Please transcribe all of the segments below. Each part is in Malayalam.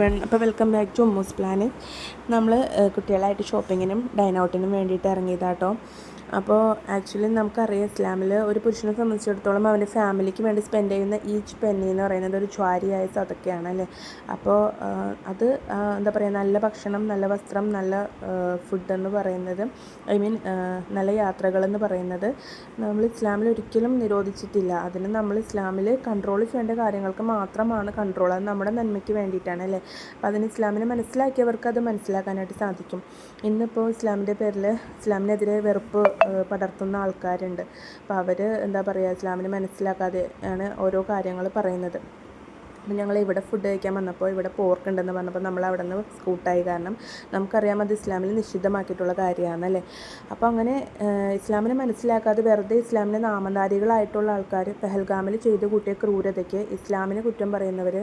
എവരിവൺ, അപ്പോൾ welcome back to Ummus plan. നമ്മൾ കുട്ടികളായിട്ട് ഷോപ്പിങ്ങിനും ഡൈൻ ഔട്ടിനും വേണ്ടിയിട്ട് ഇറങ്ങിയതാട്ടോ. അപ്പോൾ ആക്ച്വലി നമുക്കറിയാം, ഇസ്ലാമിൽ ഒരു പുരുഷനെ സംബന്ധിച്ചിടത്തോളം അവൻ്റെ ഫാമിലിക്ക് വേണ്ടി സ്പെൻഡ് ചെയ്യുന്ന ഈച്ച് പെന്നി എന്ന് പറയുന്നത് ഒരു ജ്വാരിയായ സദക്കയാണ് അല്ലേ. അപ്പോൾ അത് എന്താ പറയുക, നല്ല ഭക്ഷണം, നല്ല വസ്ത്രം, നല്ല ഫുഡ് എന്ന് പറയുന്നത്, നല്ല യാത്രകളെന്ന് പറയുന്നത് നമ്മൾ ഇസ്ലാമിൽ ഒരിക്കലും നിരോധിച്ചിട്ടില്ല. അതിന് നമ്മൾ ഇസ്ലാമിൽ കൺട്രോൾ ചെയ്യേണ്ട കാര്യങ്ങൾക്ക് മാത്രമാണ് കൺട്രോൾ. അത് നമ്മുടെ നന്മയ്ക്ക് വേണ്ടിയിട്ടാണ് അല്ലേ. അപ്പോൾ അതിന് ഇസ്ലാമിനെ മനസ്സിലാക്കിയവർക്ക് അത് മനസ്സിലാക്കാനായിട്ട് സാധിക്കും. ഇന്നിപ്പോൾ ഇസ്ലാമിൻ്റെ പേരിൽ ഇസ്ലാമിനെതിരെ വെറുപ്പ് പടർത്തുന്ന ആൾക്കാരുണ്ട്. അപ്പോൾ അവർ എന്താ പറയുക, ഇസ്ലാമിനെ മനസ്സിലാക്കാതെ ആണ് ഓരോ കാര്യങ്ങൾ പറയുന്നത്. അപ്പം ഞങ്ങൾ ഇവിടെ ഫുഡ് കഴിക്കാൻ വന്നപ്പോൾ ഇവിടെ പോർക്ക് ഉണ്ടെന്ന് പറഞ്ഞപ്പോൾ നമ്മൾ അവിടെ നിന്ന് സ്കൂട്ടായി. കാരണം നമുക്കറിയാം അത് ഇസ്ലാമിൽ നിഷിദ്ധമാക്കിയിട്ടുള്ള കാര്യമാണല്ലേ. അപ്പോൾ അങ്ങനെ ഇസ്ലാമിനെ മനസ്സിലാക്കാതെ വെറുതെ ഇസ്ലാമിൻ്റെ നാമധാരികളായിട്ടുള്ള ആൾക്കാർ പെഹൽഗാമിൽ ചെയ്ത് കൂട്ടിയ ക്രൂരതയ്ക്ക് ഇസ്ലാമിനെ കുറ്റം പറയുന്നവർ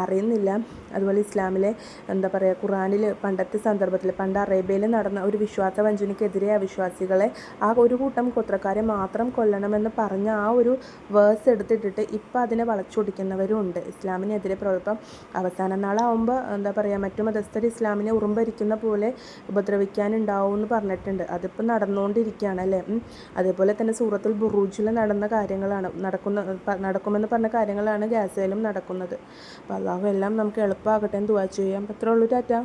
അറിയുന്നില്ല. അതുപോലെ ഇസ്ലാമിലെ എന്താ പറയുക, ഖുറാനിൽ പണ്ടത്തെ സന്ദർഭത്തിൽ പണ്ട് അറേബ്യയിൽ നടന്ന ഒരു വിശ്വാസ വഞ്ചനയ്ക്കെതിരെ അവിശ്വാസികളെ ആ ഒരു കൂട്ടം ഗോത്രക്കാരെ മാത്രം കൊല്ലണമെന്ന് പറഞ്ഞ ആ ഒരു വേഴ്സ് എടുത്തിട്ടിട്ട് ഇപ്പം അതിനെ വളച്ചൊടിക്കുന്നവരും ഉണ്ട്. ഇസ്ലാമിനെതിരെ ഇപ്പം അവസാന നാളാവുമ്പോൾ എന്താ പറയുക, മറ്റു മതസ്ഥർ ഇസ്ലാമിനെ ഉറുമ്പരിക്കുന്ന പോലെ ഉപദ്രവിക്കാനുണ്ടാവും എന്ന് പറഞ്ഞിട്ടുണ്ട്. അതിപ്പോൾ നടന്നുകൊണ്ടിരിക്കുകയാണ് അല്ലേ. അതേപോലെ തന്നെ സൂറത്തുൽ ബുറൂജിൽ നടന്ന കാര്യങ്ങളാണ് നടക്കുമെന്ന് പറഞ്ഞ കാര്യങ്ങളാണ് ഗാസയിലും നടക്കുന്നത്. അപ്പോൾ അല്ലാഹു എല്ലാം നമുക്ക് എളുപ്പമാകട്ടെ എന്ന് ദുആ ചെയ്യാം. അത്രേ ഉള്ളൂ. ടാറ്റ.